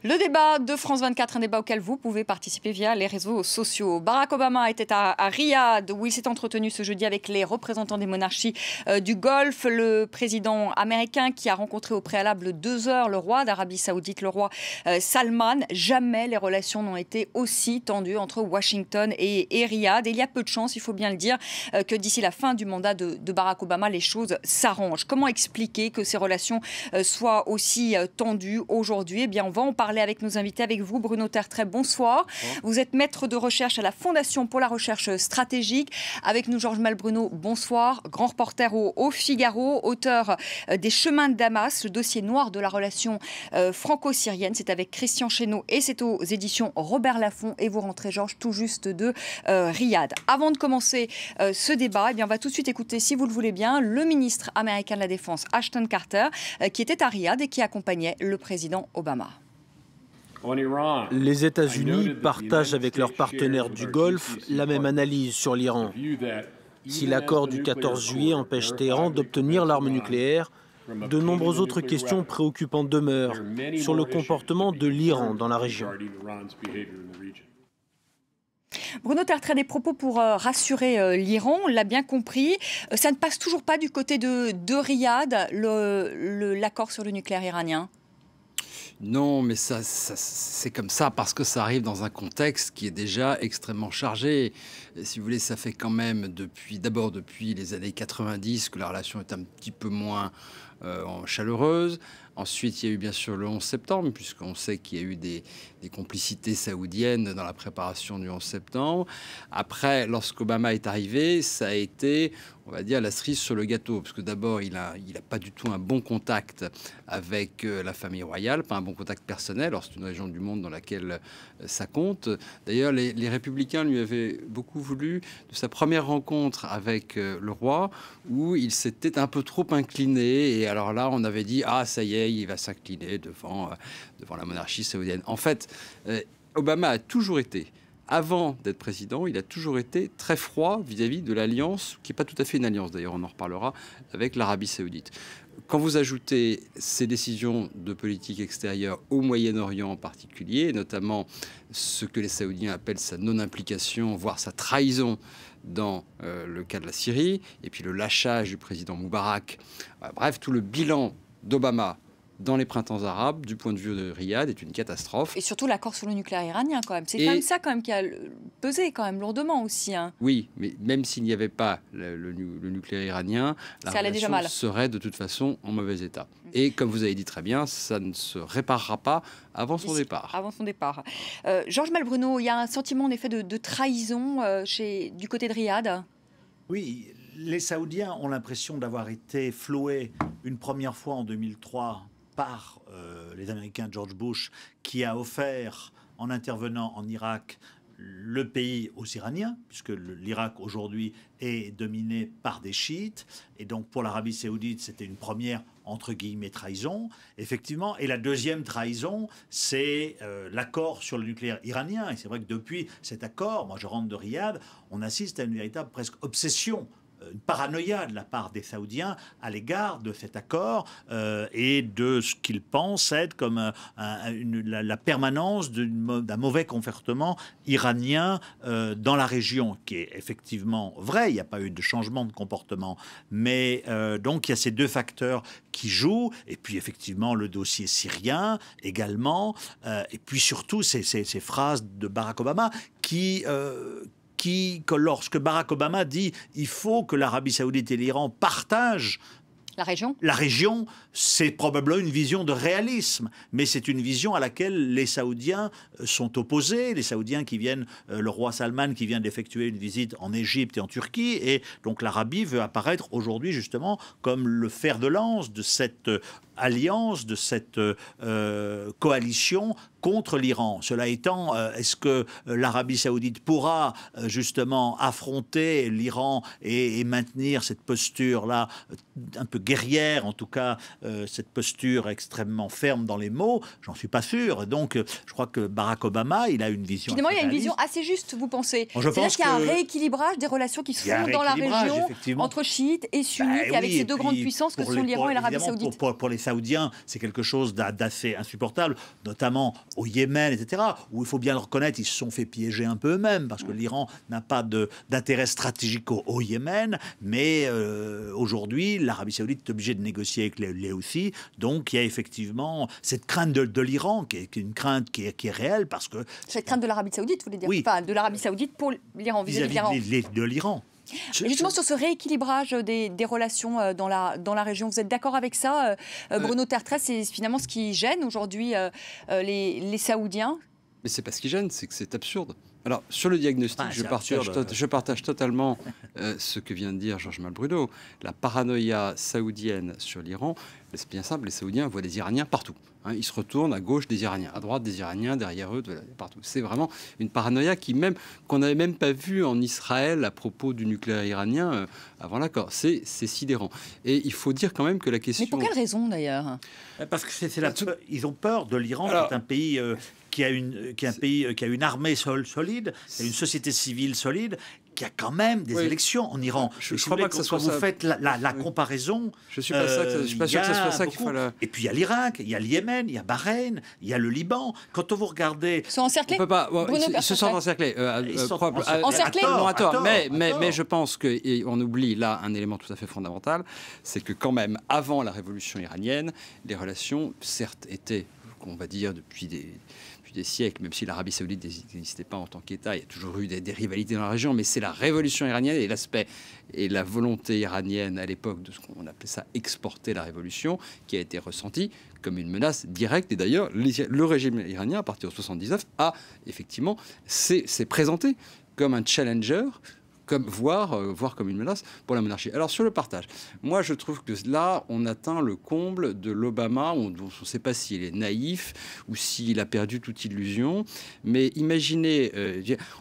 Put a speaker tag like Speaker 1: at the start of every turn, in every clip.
Speaker 1: Le débat de France 24, un débat auquel vous pouvez participer via les réseaux sociaux. Barack Obama était à Riyad, où il s'est entretenu ce jeudi avec les représentants des monarchies du Golfe. Le président américain qui a rencontré au préalable 2 heures le roi d'Arabie Saoudite, le roi Salman. Jamais les relations n'ont été aussi tendues entre Washington et Riyad. Et il y a peu de chances, il faut bien le dire, que d'ici la fin du mandat de Barack Obama, les choses s'arrangent. Comment expliquer que ces relations soient aussi tendues aujourd'hui? Eh bien, on va en parler avec nos invités, avec vous, Bruno Tertrais. Bonsoir. Vous êtes maître de recherche à la Fondation pour la recherche stratégique. Avec nous, Georges Malbruno. Bonsoir. Grand reporter au Figaro, auteur des Chemins de Damas, le dossier noir de la relation franco-syrienne. C'est avec Christian Chesneau et c'est aux éditions Robert Laffont. Et vous rentrez, Georges, tout juste de Riyad. Avant de commencer ce débat, eh bien, on va tout de suite écouter, si vous le voulez bien, le ministre américain de la Défense, Ashton Carter, qui était à Riyad et qui accompagnait le président Obama.
Speaker 2: Les États-Unis partagent avec leurs partenaires du Golfe la même analyse sur l'Iran. Si l'accord du 14 juillet empêche Téhéran d'obtenir l'arme nucléaire, de nombreuses autres questions préoccupantes demeurent sur le comportement de l'Iran dans la région.
Speaker 1: Bruno Tertrais, des propos pour rassurer l'Iran, on l'a bien compris. Ça ne passe toujours pas du côté de Riyad, l'accord sur le nucléaire iranien?
Speaker 3: Non, mais c'est comme ça parce que ça arrive dans un contexte qui est déjà extrêmement chargé. Et si vous voulez, ça fait quand même d'abord depuis les années 90 que la relation est un petit peu moins chaleureuse. Ensuite, il y a eu bien sûr le 11 septembre, puisqu'on sait qu'il y a eu des complicités saoudiennes dans la préparation du 11 septembre. Après, lorsqu'Obama est arrivé, ça a été, on va dire, la cerise sur le gâteau. Parce que d'abord, il a pas du tout un bon contact avec la famille royale, pas un bon contact personnel. Alors, c'est une région du monde dans laquelle ça compte. D'ailleurs, les républicains lui avaient beaucoup voulu de sa première rencontre avec le roi, où il s'était un peu trop incliné. Et alors là, on avait dit, ah, ça y est, il va s'incliner devant la monarchie saoudienne. En fait, Obama a toujours été, avant d'être président, il a toujours été très froid vis-à-vis de l'alliance, qui n'est pas tout à fait une alliance d'ailleurs, on en reparlera, avec l'Arabie saoudite. Quand vous ajoutez ces décisions de politique extérieure au Moyen-Orient en particulier, notamment ce que les Saoudiens appellent sa non-implication, voire sa trahison dans le cas de la Syrie, et puis le lâchage du président Moubarak, bref, tout le bilan d'Obama dans les printemps arabes, du point de vue de Riyad, est une catastrophe.
Speaker 1: Et surtout l'accord sur le nucléaire iranien, quand même. C'est quand même ça qui a pesé quand même lourdement aussi. Hein.
Speaker 3: Oui, mais même s'il n'y avait pas le nucléaire iranien, la relation serait de toute façon en mauvais état. Et comme vous avez dit très bien, ça ne se réparera pas avant son départ.
Speaker 1: Avant son départ. Georges Malbruno, il y a un sentiment en effet de trahison du côté de Riyad?
Speaker 4: Oui, les Saoudiens ont l'impression d'avoir été floués une première fois en 2003 par les Américains de George Bush, qui a offert, en intervenant en Irak, le pays aux Iraniens, puisque l'Irak aujourd'hui est dominé par des chiites. Et donc pour l'Arabie saoudite, c'était une première, entre guillemets, trahison, effectivement. Et la deuxième trahison, c'est l'accord sur le nucléaire iranien. Et c'est vrai que depuis cet accord, moi je rentre de Riyad, on assiste à une véritable presque obsession, une paranoïa de la part des Saoudiens à l'égard de cet accord et de ce qu'ils pensent être comme la permanence d'un mauvais comportement iranien dans la région, qui est effectivement vrai. Il n'y a pas eu de changement de comportement. Mais donc, il y a ces deux facteurs qui jouent. Et puis, effectivement, le dossier syrien également. Et puis, surtout, ces phrases de Barack Obama que lorsque Barack Obama dit il faut que l'Arabie saoudite et l'Iran partagent la région, c'est probablement une vision de réalisme, mais c'est une vision à laquelle les Saoudiens sont opposés. Les Saoudiens qui viennent, le roi Salman qui vient d'effectuer une visite en Égypte et en Turquie, et donc l'Arabie veut apparaître aujourd'hui justement comme le fer de lance de cette alliance, de cette coalition contre l'Iran. Cela étant, est-ce que l'Arabie saoudite pourra justement affronter l'Iran et maintenir cette posture-là un peu guerrière, en tout cas cette posture extrêmement ferme dans les mots? J'en suis pas sûr. Donc, je crois que Barack Obama, il a une vision.
Speaker 1: Finalement, il y a une vision assez juste, vous pensez? C'est-à-dire qu'il y a un rééquilibrage des relations qui se font dans la région entre chiites et sunnites, avec ces deux grandes puissances que sont l'Iran et l'Arabie saoudite.
Speaker 4: Pour les Saoudiens, c'est quelque chose d'assez insupportable, notamment au Yémen, etc., où il faut bien le reconnaître, ils se sont fait piéger un peu eux-mêmes, parce que l'Iran n'a pas d'intérêt stratégique au Yémen, mais aujourd'hui, l'Arabie saoudite est obligée de négocier avec les Houthis, donc il y a effectivement cette crainte de l'Iran, qui est une crainte qui est réelle, parce que...
Speaker 1: Cette crainte de l'Arabie saoudite, vous voulez dire?
Speaker 4: Oui.
Speaker 1: Enfin, de l'Arabie saoudite pour l'Iran, vis-à-vis de l'Iran.
Speaker 4: de l'Iran.
Speaker 1: Justement, sur ce rééquilibrage des relations dans la région, vous êtes d'accord avec ça, Bruno Tertrais? C'est finalement ce qui gêne aujourd'hui les Saoudiens?
Speaker 3: Mais c'est pas ce qui gêne, c'est que c'est absurde. Alors, sur le diagnostic, je partage totalement ce que vient de dire Georges Malbruno. La paranoïa saoudienne sur l'Iran, c'est bien simple, les Saoudiens voient des Iraniens partout. Hein, ils se retournent à gauche des Iraniens, à droite des Iraniens, derrière eux, partout. C'est vraiment une paranoïa qu'on n'avait même pas vue en Israël à propos du nucléaire iranien avant l'accord. C'est sidérant. Et il faut dire quand même que la question...
Speaker 1: Mais pour quelle raison, d'ailleurs?
Speaker 4: Parce que ils ont peur de l'Iran, qui est un pays... qui a une armée solide, qui a une société civile solide, qui a quand même des élections en Iran.
Speaker 3: Je ne crois pas que ça soit ça.
Speaker 4: Vous faites la comparaison.
Speaker 3: Je ne suis pas sûr que ce soit ça qu'il faut.
Speaker 4: Et puis il y a l'Irak, il y a le Yémen, il y a Bahreïn, il y a le Liban. Quand vous regardez...
Speaker 1: Ils sont encerclés?
Speaker 3: Ils se sentent encerclés.
Speaker 1: Encerclés?
Speaker 3: Non, à tort. Mais je pense qu'on oublie là un élément tout à fait fondamental, c'est que quand même, avant la révolution iranienne, les relations, certes, étaient, on va dire, depuis des siècles, même si l'Arabie saoudite n'existait pas en tant qu'État, il y a toujours eu des rivalités dans la région, mais c'est la révolution iranienne et l'aspect et la volonté iranienne à l'époque de ce qu'on appelait ça exporter la révolution, qui a été ressentie comme une menace directe. Et d'ailleurs, le régime iranien, à partir de 1979, a effectivement s'est présenté comme un challenger, voire comme une menace pour la monarchie. Alors sur le partage, moi je trouve que là on atteint le comble de l'Obama, on ne sait pas s'il est naïf ou s'il a perdu toute illusion, mais imaginez,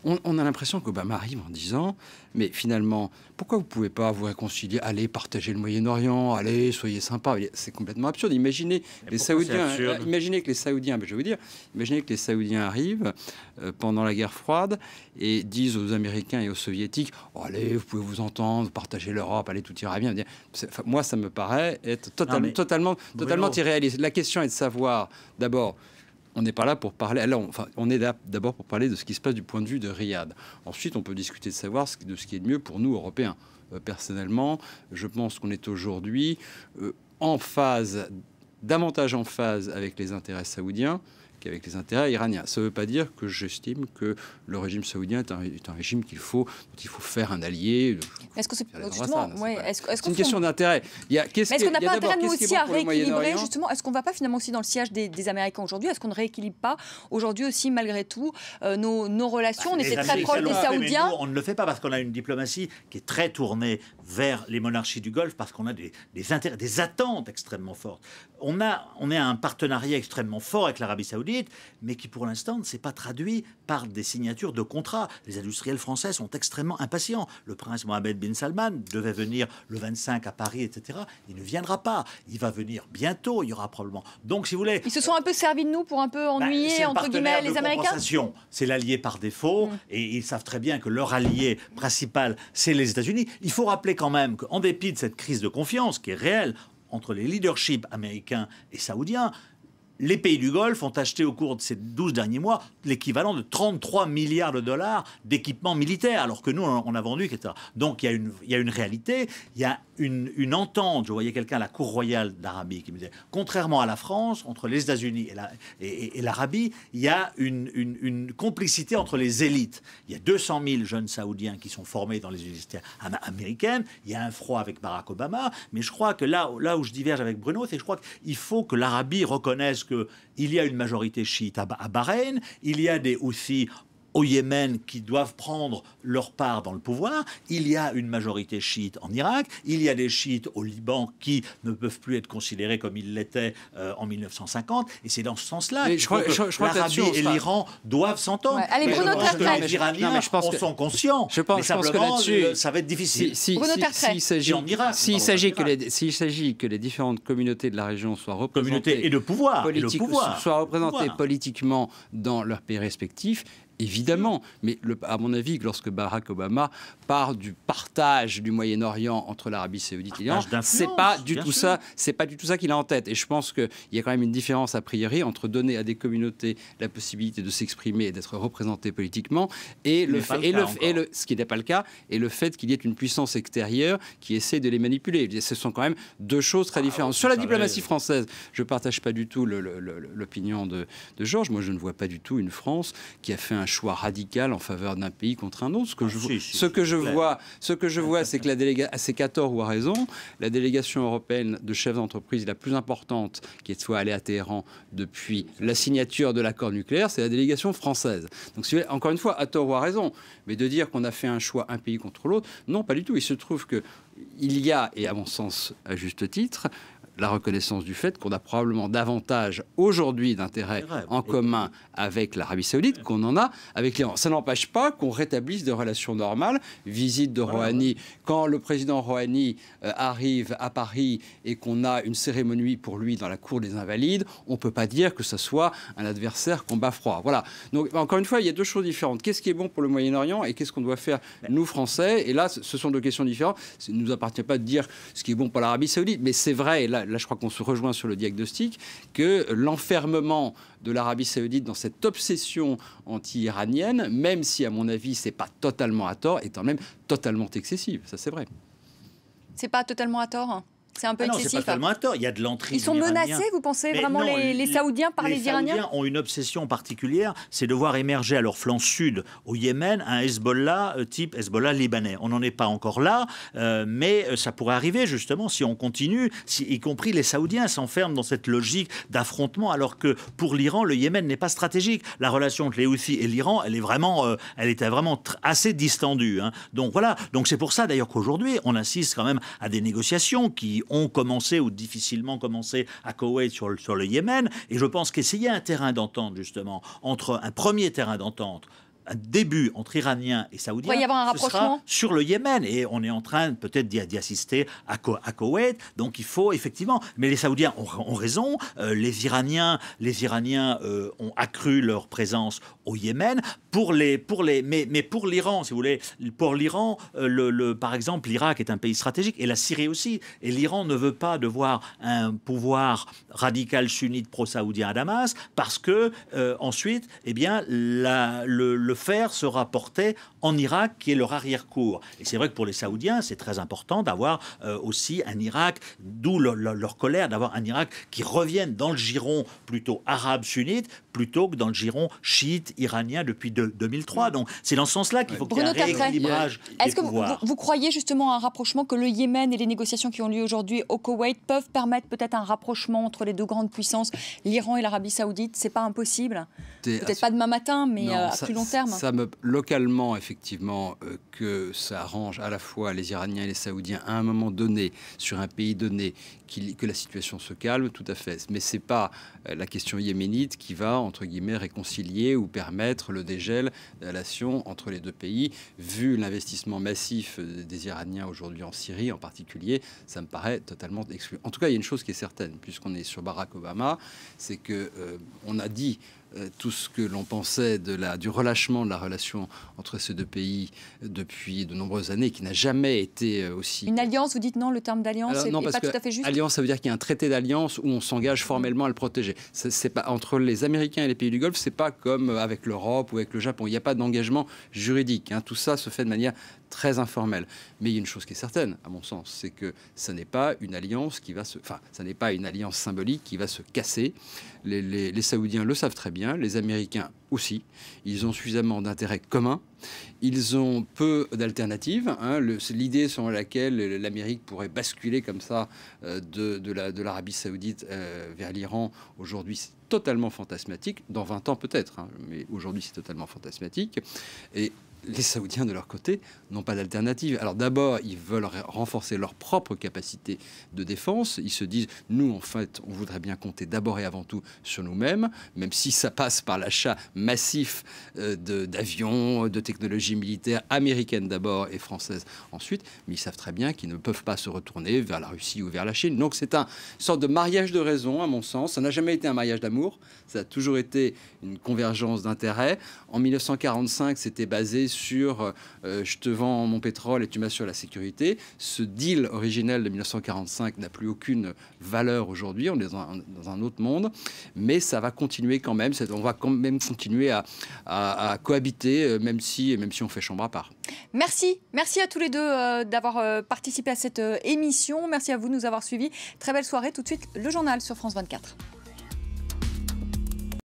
Speaker 3: on a l'impression qu'Obama arrive en disant, mais finalement, pourquoi vous ne pouvez pas vous réconcilier, allez partager le Moyen-Orient, allez soyez sympa. C'est complètement absurde. Imaginez les Saoudiens, imaginez que les Saoudiens, je vais vous dire, imaginez que les Saoudiens arrivent pendant la guerre froide et disent aux Américains et aux Soviétiques, oh, allez, vous pouvez vous entendre, partager l'Europe, allez, tout ira bien. Moi, ça me paraît être totalement irréaliste. La question est de savoir, d'abord, on n'est pas là pour parler. Alors, on est là d'abord pour parler de ce qui se passe du point de vue de Riyad. Ensuite, on peut discuter de savoir de ce qui est de mieux pour nous, Européens. Personnellement, je pense qu'on est aujourd'hui davantage en phase avec les intérêts saoudiens qu'avec les intérêts iraniens. Ça ne veut pas dire que j'estime que le régime saoudien est un régime dont il faut faire un allié.
Speaker 1: Est-ce que c'est
Speaker 3: une question d'intérêt?
Speaker 1: Est-ce qu'on n'a pas intérêt, nous aussi, à rééquilibrer, justement? Est-ce qu'on ne va pas finalement aussi dans le siège des Américains aujourd'hui? Est-ce qu'on ne rééquilibre pas aujourd'hui aussi, malgré tout, nos relations? On était très proches des Saoudiens.
Speaker 4: Nous, on ne le fait pas parce qu'on a une diplomatie qui est très tournée vers les monarchies du Golfe, parce qu'on a des attentes extrêmement fortes. On a un partenariat extrêmement fort avec l'Arabie saoudite, mais qui pour l'instant ne s'est pas traduit par des signatures de contrats. Les industriels français sont extrêmement impatients. Le prince Mohammed bin Salman devait venir le 25 à Paris, etc. Il ne viendra pas. Il va venir bientôt. Il y aura probablement. Donc, si vous voulez...
Speaker 1: Ils se sont un peu servis de nous pour un peu ennuyer, entre guillemets, les Américains.
Speaker 4: C'est l'allié par défaut. Et ils savent très bien que leur allié principal, c'est les États-Unis. Il faut rappeler quand même qu'en dépit de cette crise de confiance qui est réelle entre les leaderships américains et saoudiens, les pays du Golfe ont acheté au cours de ces 12 derniers mois l'équivalent de 33 milliards de dollars d'équipements militaires, alors que nous, on a vendu, etc. Donc, il y a une réalité, il y a une entente. Je voyais quelqu'un à la Cour royale d'Arabie qui me disait, contrairement à la France, entre les États-Unis et l'Arabie, il y a une complicité entre les élites. Il y a 200 000 jeunes Saoudiens qui sont formés dans les universités américaines. Il y a un froid avec Barack Obama. Mais je crois que là où je diverge avec Bruno, c'est que je crois qu'il faut que l'Arabie reconnaisse qu'il y a une majorité chiite à Bahreïn, il y a des Houthis au Yémen qui doivent prendre leur part dans le pouvoir, il y a une majorité chiite en Irak, il y a des chiites au Liban qui ne peuvent plus être considérés comme ils l'étaient en 1950, et c'est dans ce sens-là que l'Arabie et l'Iran doivent s'entendre.
Speaker 1: Ouais. Allez, Bruno Tertrais.
Speaker 4: Les Iraniens en sont conscients, mais simplement ça va être difficile.
Speaker 3: S'il s'agit que les différentes communautés de la région soient représentées
Speaker 4: et de pouvoir,
Speaker 3: soient représentées politiquement dans leurs pays respectifs, Évidemment, mais à mon avis, lorsque Barack Obama part du partage du Moyen-Orient entre l'Arabie Saoudite et l'Iran, c'est pas du tout ça. C'est pas du tout ça qu'il a en tête. Et je pense qu'il y a quand même une différence a priori entre donner à des communautés la possibilité de s'exprimer et d'être représentées politiquement et ce qui n'est pas le cas, et le fait qu'il y ait une puissance extérieure qui essaie de les manipuler. Ce sont quand même deux choses très différentes. Sur la diplomatie française, je partage pas du tout l'opinion de Georges. Moi, je ne vois pas du tout une France qui a fait un choix radical en faveur d'un pays contre un autre. Ce que je vois, c'est que la délégation, c'est qu'à tort ou à raison, la délégation européenne de chefs d'entreprise la plus importante qui soit allée à Téhéran depuis la signature de l'accord nucléaire, c'est la délégation française. Donc, encore une fois, à tort ou à raison, mais de dire qu'on a fait un choix un pays contre l'autre, non, pas du tout. Il se trouve qu'il y a, et à mon sens à juste titre, la reconnaissance du fait qu'on a probablement davantage aujourd'hui d'intérêt en commun avec l'Arabie Saoudite qu'on en a avec l'Iran. Ça n'empêche pas qu'on rétablisse des relations normales. Visite de Rouhani, quand le président Rouhani arrive à Paris et qu'on a une cérémonie pour lui dans la cour des Invalides, on ne peut pas dire que ce soit un adversaire combat froid. Voilà. Donc, encore une fois, il y a deux choses différentes. Qu'est-ce qui est bon pour le Moyen-Orient et qu'est-ce qu'on doit faire, nous, Français? Et là, ce sont deux questions différentes. Il ne nous appartient pas de dire ce qui est bon pour l'Arabie Saoudite, mais c'est vrai, et là, je crois qu'on se rejoint sur le diagnostic, que l'enfermement de l'Arabie Saoudite dans cette obsession anti-iranienne, même si, à mon avis, c'est pas totalement à tort, est quand même totalement excessive. Ça, c'est vrai.
Speaker 1: C'est pas totalement à tort. C'est un peu excessif.
Speaker 4: Non, c'est pas totalement à tort. Il y a de l'entrée.
Speaker 1: Ils sont menacés, vous pensez, vraiment, les Saoudiens par les Iraniens?
Speaker 4: Les Saoudiens ont une obsession particulière, c'est de voir émerger à leur flanc sud, au Yémen, un Hezbollah type Hezbollah libanais. On n'en est pas encore là, mais ça pourrait arriver, justement, si on continue, y compris les Saoudiens s'enferment dans cette logique d'affrontement, alors que pour l'Iran, le Yémen n'est pas stratégique. La relation entre les Houthis et l'Iran, elle était vraiment assez distendue. Hein. Donc voilà. Donc c'est pour ça, d'ailleurs, qu'aujourd'hui, on assiste quand même à des négociations qui ont commencé ou difficilement commencé à Koweït sur le Yémen. Et je pense qu'essayer un terrain d'entente, justement, entre un premier terrain d'entente, un début entre Iraniens et Saoudiens,
Speaker 1: y avoir un rapprochement
Speaker 4: sur le Yémen. Et on est en train peut-être d'y assister à Koweït. Donc il faut effectivement... Mais les Saoudiens ont raison. Les Iraniens ont accru leur présence au Yémen. Mais pour l'Iran, si vous voulez, pour l'Iran, par exemple, l'Irak est un pays stratégique et la Syrie aussi. Et l'Iran ne veut pas de voir un pouvoir radical sunnite pro-saoudien à Damas parce que ensuite, eh bien, le fer sera porté en Irak, qui est leur arrière-cour. Et c'est vrai que pour les Saoudiens, c'est très important d'avoir aussi un Irak, d'où leur colère, d'avoir un Irak qui revienne dans le giron plutôt arabe-sunnite, plutôt que dans le giron chiite iranien depuis 2003. Donc c'est dans ce sens-là qu'il faut qu'il y ait un rééquilibrage des pouvoirs.
Speaker 1: Est-ce que vous croyez justement à un rapprochement, que le Yémen et les négociations qui ont lieu aujourd'hui au Koweït peuvent permettre peut-être un rapprochement entre les deux grandes puissances, l'Iran et l'Arabie Saoudite? C'est pas impossible. Peut-être pas demain matin, mais à plus long terme.
Speaker 3: Localement, effectivement, que ça arrange à la fois les Iraniens et les Saoudiens à un moment donné, sur un pays donné, que la situation se calme, tout à fait. Mais c'est pas la question yéménite qui va, entre guillemets, réconcilier ou permettre le dégel des relations entre les deux pays. Vu l'investissement massif des Iraniens aujourd'hui en Syrie en particulier, ça me paraît totalement exclu. En tout cas, il y a une chose qui est certaine, puisqu'on est sur Barack Obama, c'est que on a dit tout ce que l'on pensait du relâchement de la relation entre ces deux pays depuis de nombreuses années, qui n'a jamais été aussi...
Speaker 1: Une alliance, vous dites non, le terme d'alliance n'est pas tout à fait juste?
Speaker 3: Alliance, ça veut dire qu'il y a un traité d'alliance où on s'engage formellement à le protéger. C'est pas, entre les Américains et les pays du Golfe, c'est pas comme avec l'Europe ou avec le Japon. Il n'y a pas d'engagement juridique. Hein. Tout ça se fait de manière très informelle. Mais il y a une chose qui est certaine, à mon sens, c'est que ça n'est pas une alliance ça n'est pas une alliance symbolique qui va se casser. Les Saoudiens le savent très bien, les Américains aussi. Ils ont suffisamment d'intérêts communs. Ils ont peu d'alternatives. Hein. L'idée selon laquelle l'Amérique pourrait basculer comme ça de l'Arabie Saoudite vers l'Iran, aujourd'hui, c'est totalement fantasmatique. Dans 20 ans peut-être, hein, mais aujourd'hui, c'est totalement fantasmatique. Et les Saoudiens, de leur côté, n'ont pas d'alternative. Alors d'abord, ils veulent renforcer leur propre capacité de défense. Ils se disent, nous, en fait, on voudrait bien compter d'abord et avant tout sur nous-mêmes, même si ça passe par l'achat massif d'avions, de technologies militaires américaines d'abord et françaises ensuite. Mais ils savent très bien qu'ils ne peuvent pas se retourner vers la Russie ou vers la Chine. Donc c'est une sorte de mariage de raison, à mon sens. Ça n'a jamais été un mariage d'amour. Ça a toujours été une convergence d'intérêts. En 1945, c'était basé sur je te vends mon pétrole et tu m'assures la sécurité. Ce deal originel de 1945 n'a plus aucune valeur aujourd'hui. On est dans un autre monde. Mais ça va continuer quand même. On va quand même continuer à cohabiter, même si on fait chambre à part.
Speaker 1: Merci à tous les deux d'avoir participé à cette émission. Merci à vous de nous avoir suivis. Très belle soirée. Tout de suite, le journal sur France 24.